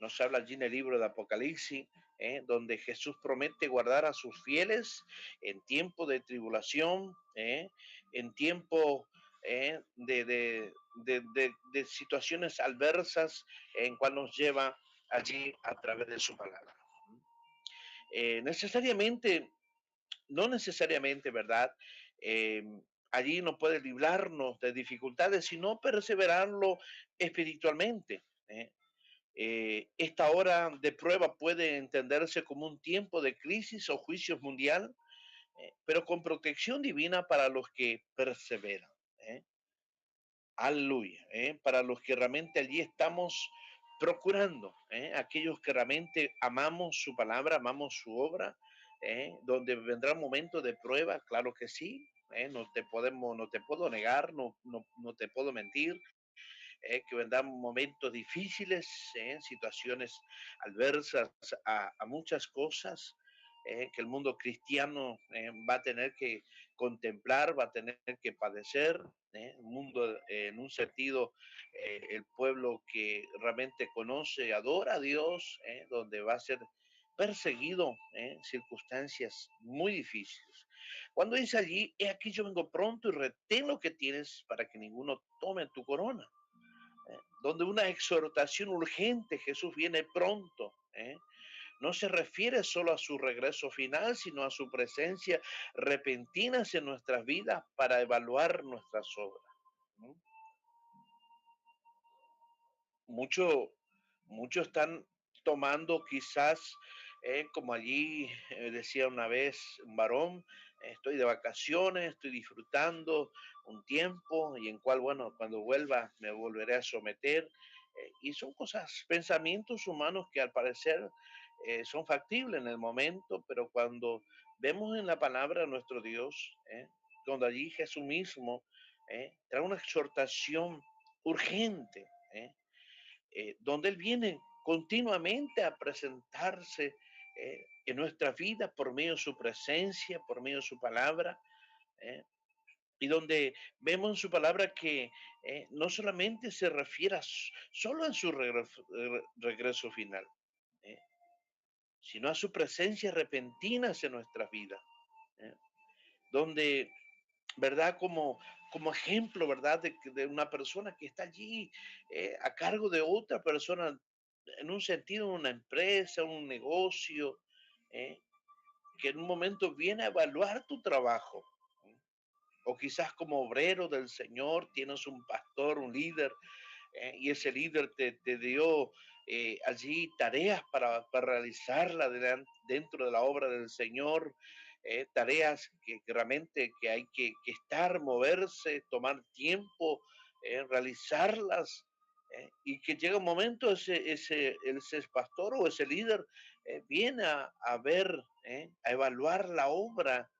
nos habla allí en el libro de Apocalipsis, donde Jesús promete guardar a sus fieles en tiempo de tribulación, en tiempo de situaciones adversas, en cual nos lleva allí a través de su palabra. Necesariamente, no necesariamente, ¿verdad? Eh, Allí no puede librarnos de dificultades, sino perseverarlo espiritualmente. Esta hora de prueba puede entenderse como un tiempo de crisis o juicios mundial, pero con protección divina para los que perseveran. ¿Eh? Aleluya. Para los que realmente allí estamos procurando, aquellos que realmente amamos su palabra, amamos su obra, donde vendrá un momento de prueba, claro que sí. No te puedo negar, no te puedo mentir, que vendrán momentos difíciles, situaciones adversas a muchas cosas, que el mundo cristiano va a tener que contemplar, va a tener que padecer. El mundo, en un sentido, el pueblo que realmente conoce, adora a Dios, donde va a ser perseguido en circunstancias muy difíciles. Cuando dice allí, he aquí yo vengo pronto y retén lo que tienes para que ninguno tome tu corona, donde una exhortación urgente, Jesús viene pronto, no se refiere solo a su regreso final, sino a su presencia repentina en nuestras vidas para evaluar nuestras obras. ¿No? Muchos mucho están tomando quizás, como allí decía una vez un varón, estoy de vacaciones, estoy disfrutando un tiempo y en cual, bueno, cuando vuelva me volveré a someter. Y son cosas, pensamientos humanos que al parecer son factibles en el momento, pero cuando vemos en la palabra de nuestro Dios, donde allí Jesús mismo trae una exhortación urgente, donde Él viene continuamente a presentarse en nuestra vida por medio de su presencia, por medio de su palabra, eh, y donde vemos en su palabra que no solamente se refiere solo a su regreso final, eh, sino a su presencia repentina en nuestras vidas, eh, donde, ¿verdad? Como ejemplo, ¿verdad? De una persona que está allí a cargo de otra persona, en un sentido, una empresa, un negocio, eh, que en un momento viene a evaluar tu trabajo. O quizás como obrero del Señor tienes un pastor, un líder, y ese líder te dio allí tareas para realizarla dentro de la obra del Señor, tareas que realmente que hay que estar, moverse, tomar tiempo, realizarlas, y que llega un momento ese pastor o ese líder viene a ver, a evaluar la obra,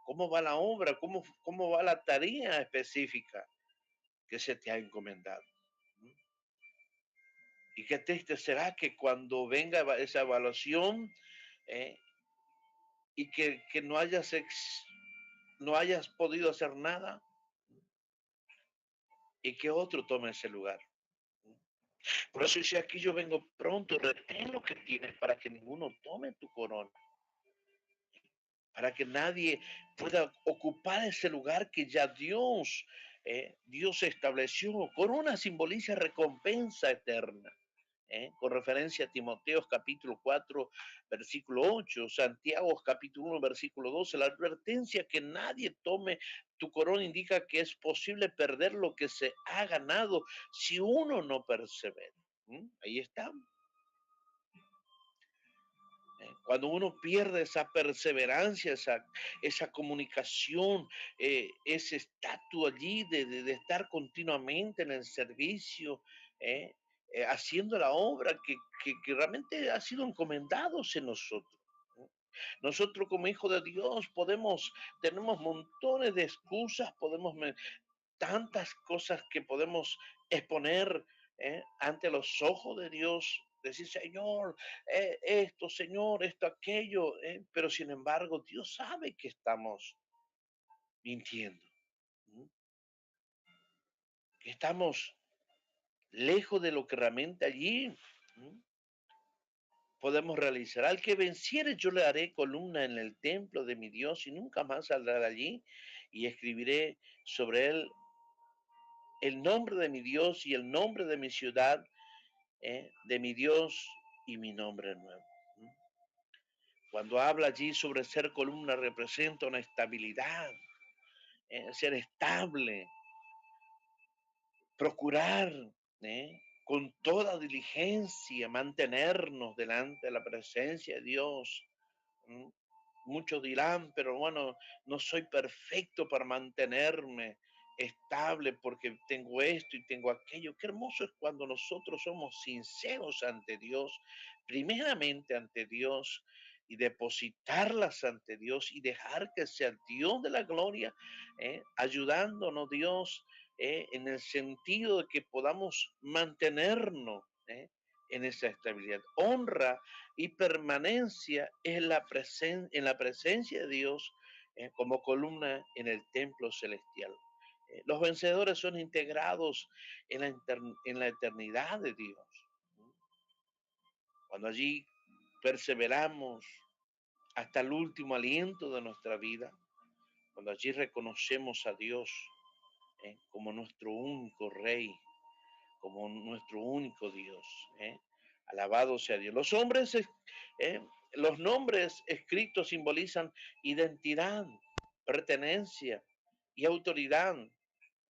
cómo va la obra, cómo va la tarea específica que se te ha encomendado. Y qué triste será que cuando venga esa evaluación eh, y que no hayas podido hacer nada y que otro tome ese lugar. Por eso dice aquí yo vengo pronto, retén lo que tienes para que ninguno tome tu corona, para que nadie pueda ocupar ese lugar que ya Dios estableció. Corona simboliza recompensa eterna. Con referencia a Timoteo capítulo 4, versículo 8, Santiago capítulo 1, versículo 12, la advertencia que nadie tome tu corona indica que es posible perder lo que se ha ganado si uno no persevera. Ahí está. Cuando uno pierde esa perseverancia, esa comunicación, ese estatus allí de estar continuamente en el servicio, eh, haciendo la obra que realmente ha sido encomendados en nosotros. ¿No? Nosotros como hijos de Dios tenemos montones de excusas, tantas cosas que podemos exponer ante los ojos de Dios, decir, Señor, Señor, esto, aquello, pero sin embargo, Dios sabe que estamos mintiendo, ¿no? Que estamos lejos de lo que realmente allí, ¿no? podemos realizar. Al que venciere yo le haré columna en el templo de mi Dios y nunca más saldrá de allí, y escribiré sobre él el nombre de mi Dios y el nombre de mi ciudad, de mi Dios y mi nombre nuevo. Cuando habla allí sobre ser columna representa una estabilidad, ser estable, procurar con toda diligencia mantenernos delante de la presencia de Dios. ¿Mm? Muchos dirán, pero bueno, no soy perfecto para mantenerme estable porque tengo esto y tengo aquello. Qué hermoso es cuando nosotros somos sinceros ante Dios, primeramente ante Dios, y depositarlas ante Dios y dejar que sea Dios de la gloria, ayudándonos Dios, en el sentido de que podamos mantenernos en esa estabilidad. Honra y permanencia en la presencia de Dios, como columna en el templo celestial. Los vencedores son integrados en la eternidad de Dios. Cuando allí perseveramos hasta el último aliento de nuestra vida, cuando allí reconocemos a Dios como nuestro único Rey, como nuestro único Dios. Alabado sea Dios. Eh, los nombres escritos simbolizan identidad, pertenencia y autoridad.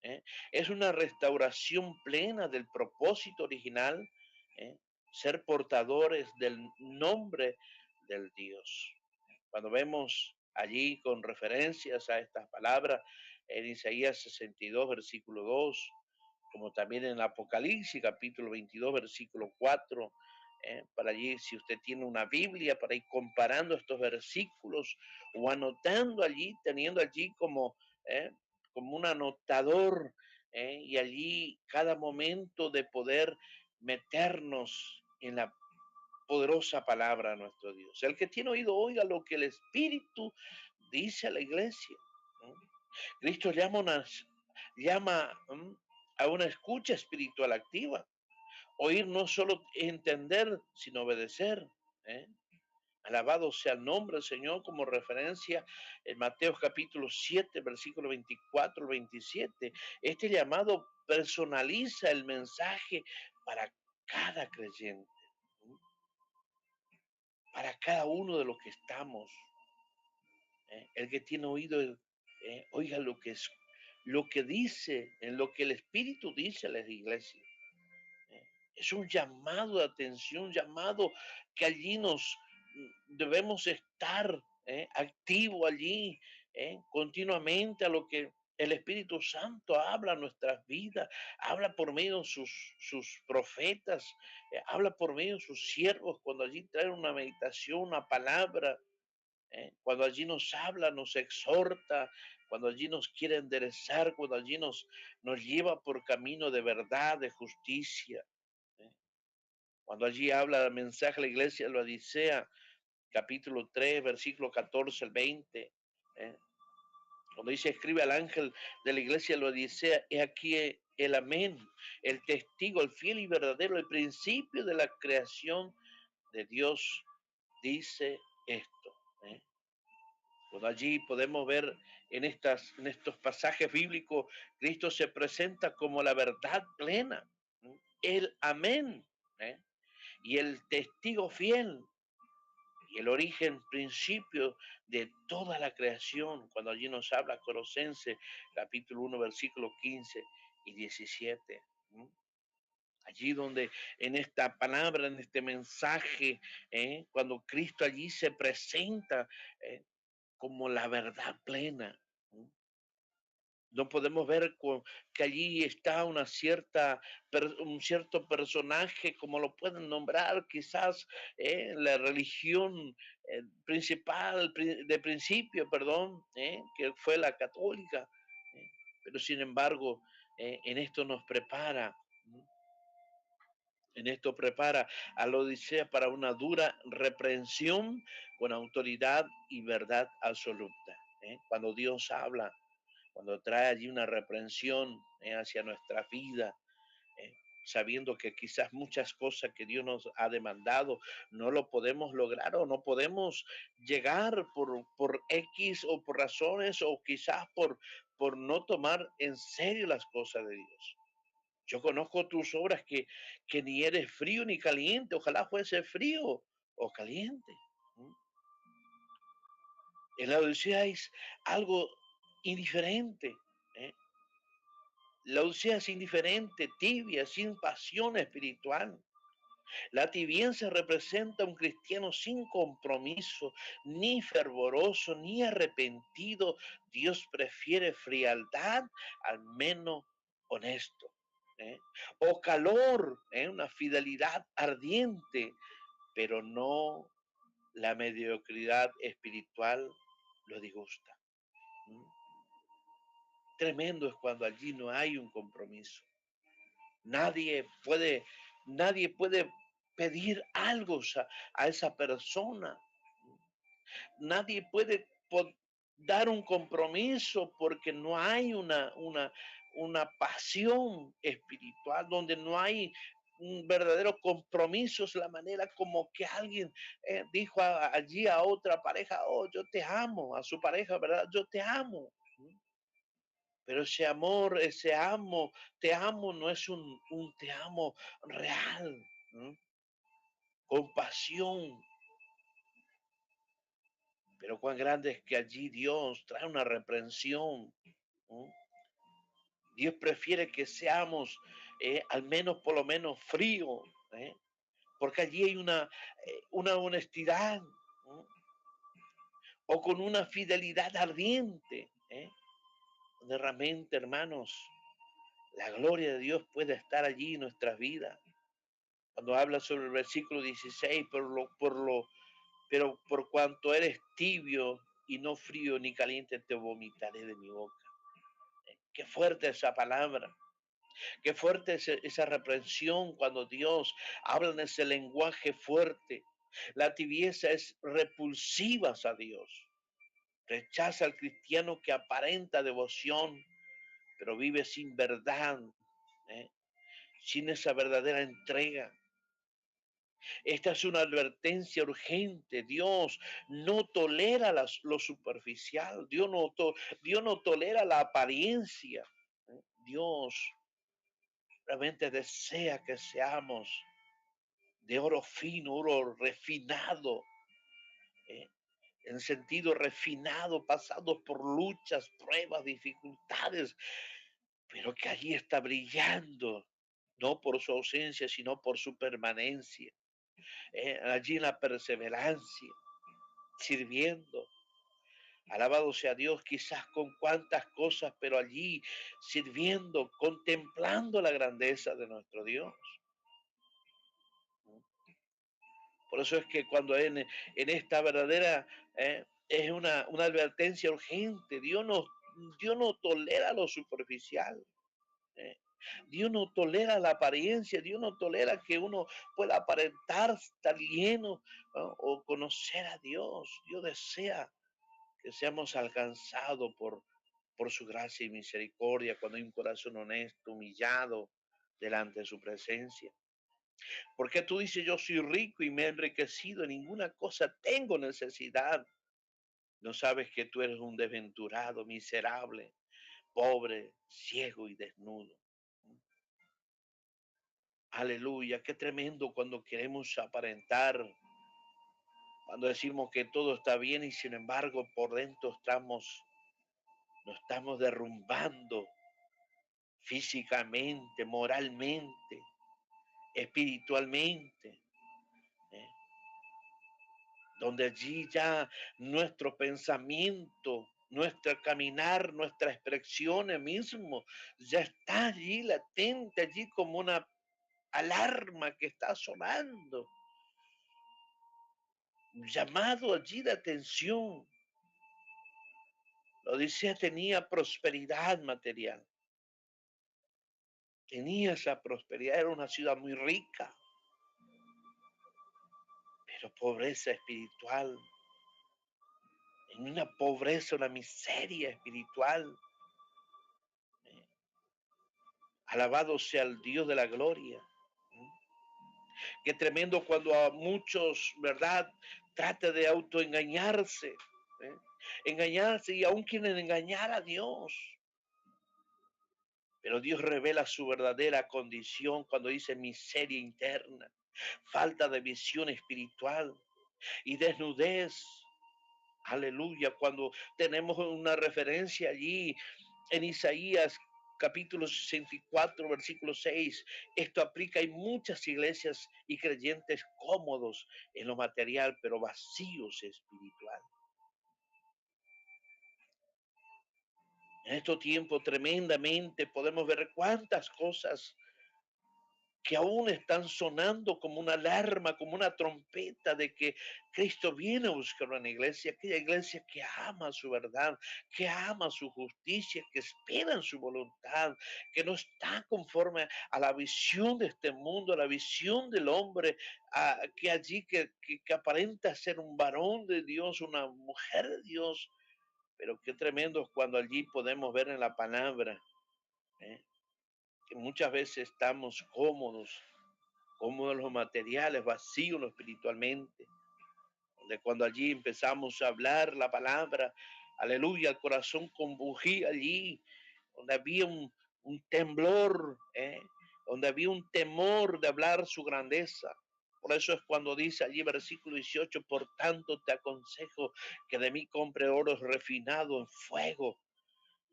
¿eh? Es una restauración plena del propósito original, ¿eh? Ser portadores del nombre del Dios. Cuando vemos allí con referencias a estas palabras en Isaías 62, versículo 2, como también en Apocalipsis, capítulo 22, versículo 4. Para allí, si usted tiene una Biblia, para ir comparando estos versículos o anotando allí, teniendo allí como un anotador, y allí cada momento de poder meternos en la poderosa palabra de nuestro Dios. El que tiene oído, oiga lo que el Espíritu dice a la iglesia. ¿No? Cristo llama a una escucha espiritual activa. Oír no solo entender, sino obedecer. ¿eh? Alabado sea el nombre del Señor, como referencia en Mateo capítulo 7, versículo 24 al 27. Este llamado personaliza el mensaje para cada creyente, para cada uno de los que estamos. El que tiene oído, oiga lo que dice, en lo que el Espíritu dice a las iglesias. Es un llamado de atención, un llamado que allí debemos estar activo allí, continuamente a lo que el Espíritu Santo habla a nuestras vidas, habla por medio de sus profetas, habla por medio de sus siervos, cuando allí traen una meditación, una palabra, cuando allí nos habla, nos exhorta, cuando allí nos quiere enderezar, cuando allí nos lleva por camino de verdad, de justicia. ¿eh? Cuando allí habla el mensaje a la iglesia de la Odisea, capítulo 3, versículo 14 al 20. ¿eh? Cuando dice, escribe al ángel de la iglesia de la Odisea, he aquí el amén, el testigo, el fiel y verdadero, el principio de la creación de Dios, dice esto. ¿eh? Pues allí podemos ver en estos pasajes bíblicos, Cristo se presenta como la verdad plena, el amén, ¿eh? Y el testigo fiel, y el origen, principio de toda la creación, cuando allí nos habla Colosenses, capítulo 1, versículos 15 y 17. Allí donde en esta palabra, en este mensaje, cuando Cristo allí se presenta, como la verdad plena. No podemos ver que allí está un cierto personaje, como lo pueden nombrar, quizás la religión principal, de principio, perdón, que fue la católica. Pero sin embargo, en esto nos prepara. En esto prepara a la Odisea para una dura reprensión con autoridad y verdad absoluta. Cuando Dios habla, cuando trae allí una reprensión hacia nuestra vida, eh, sabiendo que quizás muchas cosas que Dios nos ha demandado no lo podemos lograr o no podemos llegar por X o por razones o quizás por no tomar en serio las cosas de Dios. Yo conozco tus obras que ni eres frío ni caliente, ojalá fuese frío o caliente. ¿Mm? En la Odisea es algo indiferente. ¿Eh? La Odisea es indiferente, tibia, sin pasión espiritual. La tibieza representa un cristiano sin compromiso, ni fervoroso, ni arrepentido. Dios prefiere frialdad al menos honesto. ¿Eh? O calor, una fidelidad ardiente, pero no la mediocridad espiritual lo disgusta. ¿Mm? Tremendo es cuando allí no hay un compromiso. Nadie puede, nadie puede pedir algo a esa persona. Nadie puede dar un compromiso porque no hay una pasión espiritual, donde no hay un verdadero compromiso. Es la manera como que alguien dijo allí a otra pareja, oh, yo te amo, a su pareja, ¿verdad? Yo te amo. Pero ese amor, te amo no es un te amo real, ¿no? Con pasión. Pero cuán grande es que allí Dios trae una reprensión, ¿no? Dios prefiere que seamos al menos, por lo menos, frío, ¿eh? Porque allí hay una honestidad, ¿no? O con una fidelidad ardiente, donde realmente, hermanos, la gloria de Dios puede estar allí en nuestras vidas. Cuando habla sobre el versículo 16, pero por cuanto eres tibio y no frío ni caliente, te vomitaré de mi boca. Qué fuerte esa palabra, qué fuerte esa reprensión cuando Dios habla en ese lenguaje fuerte. La tibieza es repulsiva a Dios. Rechaza al cristiano que aparenta devoción, pero vive sin verdad, ¿eh? Sin esa verdadera entrega. Esta es una advertencia urgente. Dios no tolera lo superficial. Dios no tolera la apariencia. Dios realmente desea que seamos de oro fino, oro refinado, ¿eh? En sentido refinado, pasados por luchas, pruebas, dificultades, pero que allí está brillando, no por su ausencia, sino por su permanencia. Allí en la perseverancia, sirviendo. Alabado sea Dios, quizás con cuantas cosas, pero allí sirviendo, contemplando la grandeza de nuestro Dios. Por eso es que cuando en esta verdadera es una advertencia urgente, Dios no tolera lo superficial. eh. Dios no tolera la apariencia, Dios no tolera que uno pueda aparentar estar lleno, ¿no? O conocer a Dios. Dios desea que seamos alcanzados por su gracia y misericordia cuando hay un corazón honesto, humillado delante de su presencia. Porque tú dices, yo soy rico y me he enriquecido, en ninguna cosa tengo necesidad. No sabes que tú eres un desventurado, miserable, pobre, ciego y desnudo. Aleluya, qué tremendo cuando queremos aparentar, cuando decimos que todo está bien y sin embargo por dentro nos estamos derrumbando físicamente, moralmente, espiritualmente, ¿eh? Donde allí ya nuestro pensamiento, nuestro caminar, nuestra expresión mismo, ya está allí latente, allí como una alarma que está sonando, llamado allí de atención. La Odisea tenía prosperidad material, tenía esa prosperidad, era una ciudad muy rica, pero pobreza espiritual, en una pobreza, una miseria espiritual. Alabado sea el Dios de la gloria. Qué tremendo cuando a muchos, ¿verdad? Trata de autoengañarse. ¿eh? Engañarse y aún quieren engañar a Dios. Pero Dios revela su verdadera condición cuando dice miseria interna, falta de visión espiritual y desnudez. Aleluya, cuando tenemos una referencia allí en Isaías capítulo 64, versículo 6, esto aplica en muchas iglesias y creyentes cómodos en lo material, pero vacíos espiritual. En estos tiempos tremendamente podemos ver cuántas cosas que aún están sonando como una alarma, como una trompeta de que Cristo viene a buscar una iglesia, aquella iglesia que ama su verdad, que ama su justicia, que espera en su voluntad, que no está conforme a la visión de este mundo, a la visión del hombre, que allí que aparenta ser un varón de Dios, una mujer de Dios, pero qué tremendo es cuando allí podemos ver en la palabra, ¿eh? Que muchas veces estamos cómodos en los materiales, vacíos espiritualmente, donde cuando allí empezamos a hablar la palabra, aleluya, el corazón combugía allí, donde había un temblor, donde había un temor de hablar su grandeza. Por eso es cuando dice allí versículo 18, por tanto te aconsejo que de mí compre oro refinado en fuego,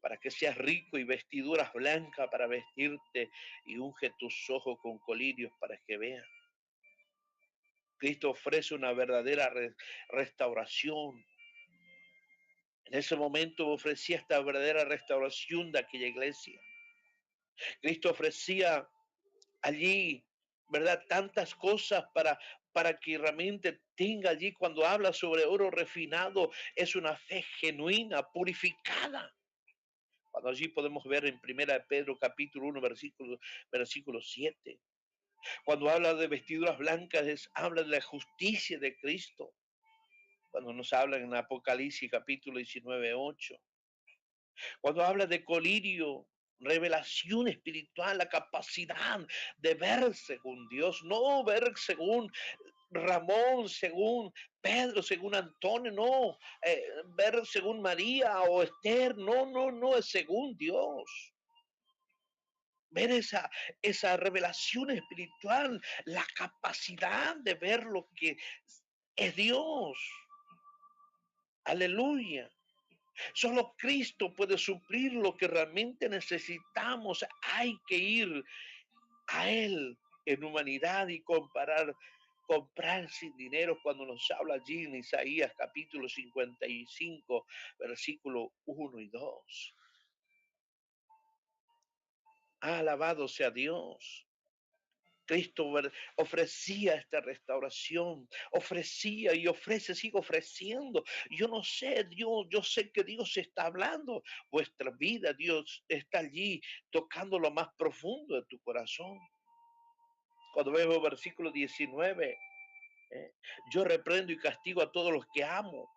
para que seas rico y vestiduras blancas para vestirte y unge tus ojos con colirios para que veas. Cristo ofrece una verdadera restauración. En ese momento ofrecía esta verdadera restauración de aquella iglesia. Cristo ofrecía allí, ¿verdad? Tantas cosas para que realmente tenga allí, cuando habla sobre oro refinado, es una fe genuina, purificada. Cuando allí podemos ver en Primera de Pedro capítulo 1, versículo 7. Cuando habla de vestiduras blancas, habla de la justicia de Cristo. Cuando nos habla en Apocalipsis capítulo 19, 8. Cuando habla de colirio, revelación espiritual, la capacidad de ver según Dios, no ver según Ramón, según Pedro, según Antonio, no, ver según María o Esther, no, no, no, es según Dios. Ver esa revelación espiritual, la capacidad de ver lo que es Dios. Aleluya. Solo Cristo puede suplir lo que realmente necesitamos. Hay que ir a Él en humanidad y comprar sin dinero cuando nos habla allí en Isaías capítulo 55, versículo 1 y 2. Alabado sea Dios. Cristo ofrecía esta restauración, ofrecía y ofrece, sigue ofreciendo. Yo no sé, Dios, yo sé que Dios está hablando. Vuestra vida, Dios está allí tocando lo más profundo de tu corazón. Cuando vemos versículo 19, yo reprendo y castigo a todos los que amo.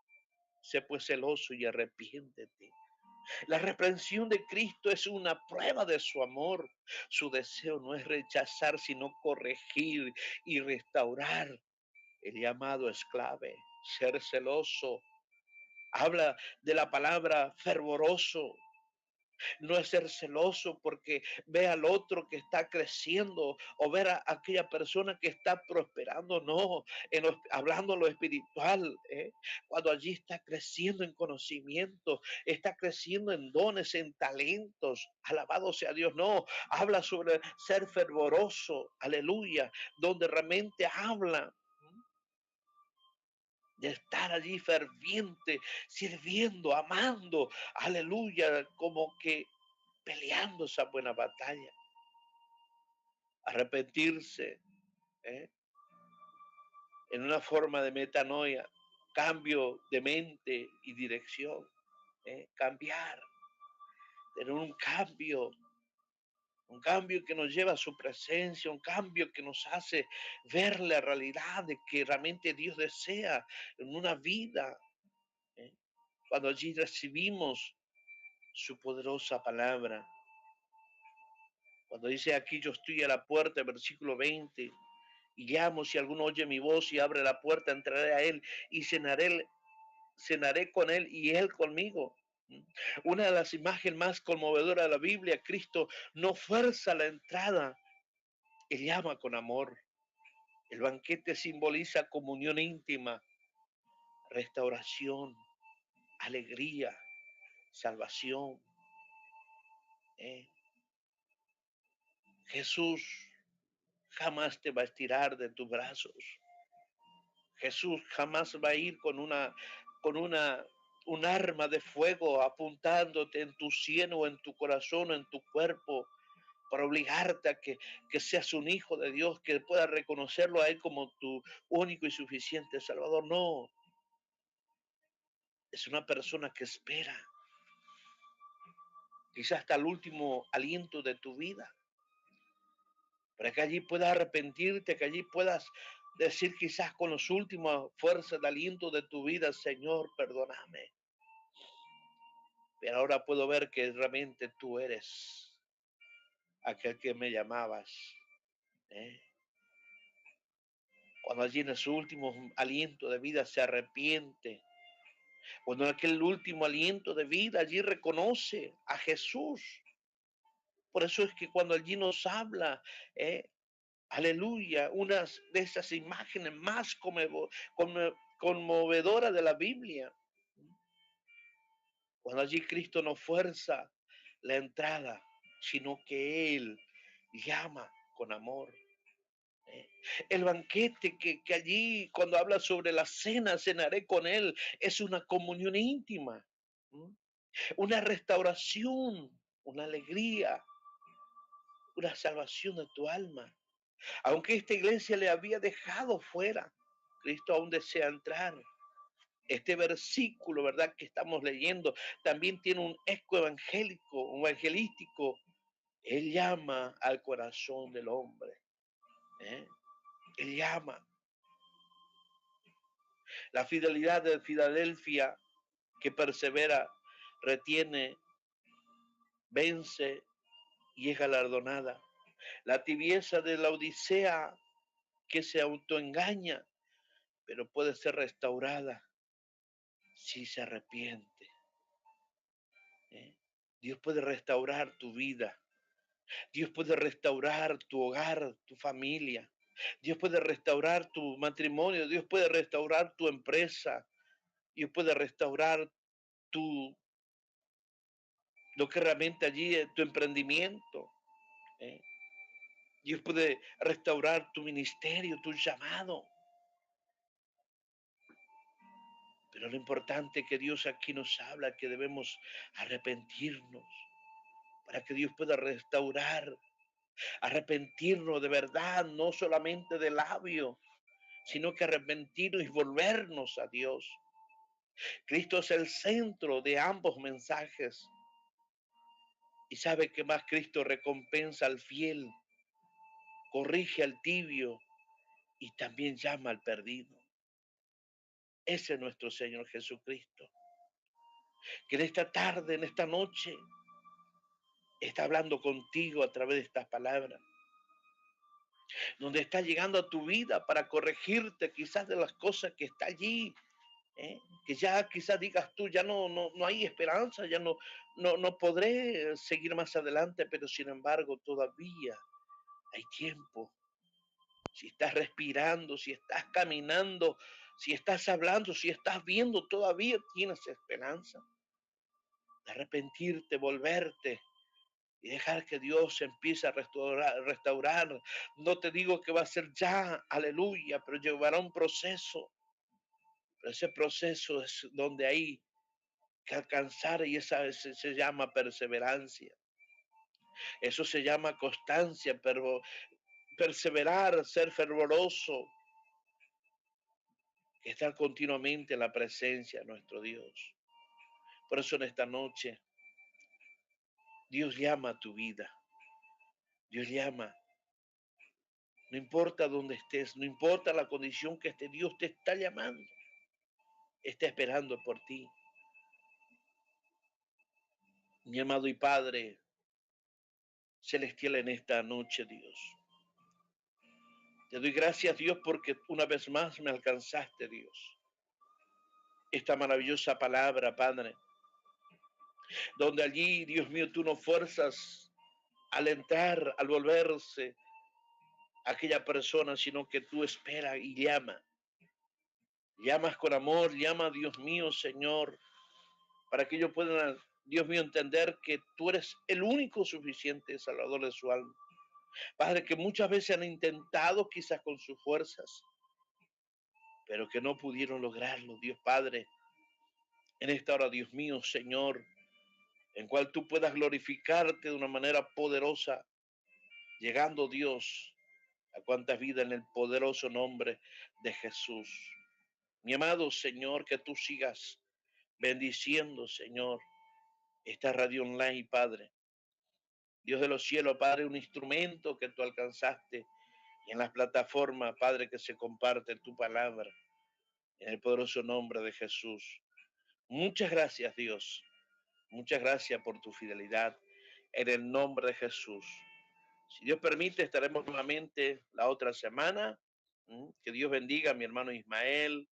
Sé pues celoso y arrepiéntete. La reprensión de Cristo es una prueba de su amor. Su deseo no es rechazar, sino corregir y restaurar. El llamado es clave. Ser celoso. Habla de la palabra fervoroso. No es ser celoso porque ve al otro que está creciendo o ver a aquella persona que está prosperando, no, hablando lo espiritual, cuando allí está creciendo en conocimiento, está creciendo en dones, en talentos, alabado sea Dios, no, habla sobre ser fervoroso, aleluya, donde realmente habla de estar allí ferviente, sirviendo, amando, aleluya, como que peleando esa buena batalla, arrepentirse, ¿eh? En una forma de metanoia, cambio de mente y dirección, cambiar, tener un cambio que nos lleva a su presencia, un cambio que nos hace ver la realidad de que realmente Dios desea en una vida, ¿eh? Cuando allí recibimos su poderosa palabra. Cuando dice aquí, yo estoy a la puerta, versículo 20, y llamo, si alguno oye mi voz y abre la puerta, entraré a él y cenaré con él y él conmigo. Una de las imágenes más conmovedoras de la Biblia, Cristo no fuerza la entrada, él llama con amor. El banquete simboliza comunión íntima, restauración, alegría, salvación. ¿eh? Jesús jamás te va a estirar de tus brazos. Jesús jamás va a ir con un arma de fuego apuntándote en tu sien o en tu corazón o en tu cuerpo para obligarte a que seas un hijo de Dios, que puedas reconocerlo a Él como tu único y suficiente Salvador. No, es una persona que espera, quizás hasta el último aliento de tu vida, para que allí puedas arrepentirte, que allí puedas decir quizás con las últimas fuerzas de aliento de tu vida, Señor, perdóname. Pero ahora puedo ver que realmente tú eres aquel que me llamabas. ¿eh? Cuando allí en su último aliento de vida se arrepiente, cuando en aquel último aliento de vida allí reconoce a Jesús. Por eso es que cuando allí nos habla, ¿eh? aleluya, una de esas imágenes más conmovedoras de la Biblia, cuando allí Cristo no fuerza la entrada, sino que Él llama con amor. ¿eh? El banquete que allí, cuando habla sobre la cena, cenaré con Él, es una comunión íntima, una restauración, una alegría, una salvación de tu alma. Aunque esta iglesia le había dejado fuera, Cristo aún desea entrar. Este versículo, ¿verdad?, que estamos leyendo, también tiene un eco evangélico, un evangelístico. Él llama al corazón del hombre. ¿eh? Él llama. La fidelidad de Filadelfia, que persevera, retiene, vence y es galardonada. La tibieza de la Odisea, que se autoengaña, pero puede ser restaurada si se arrepiente. ¿eh? Dios puede restaurar tu vida. Dios puede restaurar tu hogar, tu familia. Dios puede restaurar tu matrimonio. Dios puede restaurar tu empresa. Dios puede restaurar tu, lo que realmente allí es tu emprendimiento. ¿eh? Dios puede restaurar tu ministerio, tu llamado. Pero lo importante que Dios aquí nos habla, que debemos arrepentirnos para que Dios pueda restaurar, arrepentirnos de verdad, no solamente de labio, sino que arrepentirnos y volvernos a Dios. Cristo es el centro de ambos mensajes. Y sabe que más Cristo recompensa al fiel, corrige al tibio y también llama al perdido. Ese es nuestro Señor Jesucristo, que en esta tarde, en esta noche, está hablando contigo a través de estas palabras, donde está llegando a tu vida para corregirte quizás de las cosas que está allí, que ya quizás digas tú, ya no hay esperanza, ya no podré seguir más adelante, pero sin embargo todavía hay tiempo. Si estás respirando, si estás caminando, si estás hablando, si estás viendo, todavía tienes esperanza de arrepentirte, volverte y dejar que Dios empiece a restaurar. No te digo que va a ser ya, aleluya, pero llevará un proceso. Pero ese proceso es donde hay que alcanzar y esa se llama perseverancia. Eso se llama constancia, pero perseverar, ser fervoroso, estar continuamente en la presencia de nuestro Dios. Por eso en esta noche Dios llama a tu vida. Dios llama. No importa dónde estés, no importa la condición que esté, Dios te está llamando. Está esperando por ti. Mi amado y Padre, celestial en esta noche, Dios. Te doy gracias, Dios, porque una vez más me alcanzaste, Dios. Esta maravillosa palabra, Padre, donde allí, Dios mío, tú nos fuerzas al entrar, al volverse aquella persona, sino que tú esperas y llama. Llamas con amor, llama, Dios mío, Señor, para que ellos puedan, Dios mío, entender que tú eres el único suficiente Salvador de su alma. Padre, que muchas veces han intentado quizás con sus fuerzas, pero que no pudieron lograrlo, Dios Padre. En esta hora, Dios mío, Señor, en cual tú puedas glorificarte de una manera poderosa, llegando, Dios, a cuantas vidas en el poderoso nombre de Jesús. Mi amado Señor, que tú sigas bendiciendo, Señor, esta radio online, Padre. Dios de los cielos, Padre, un instrumento que tú alcanzaste y en las plataformas, Padre, que se comparte tu palabra, en el poderoso nombre de Jesús. Muchas gracias, Dios. Muchas gracias por tu fidelidad, en el nombre de Jesús. Si Dios permite, estaremos nuevamente la otra semana. Que Dios bendiga a mi hermano Ismael.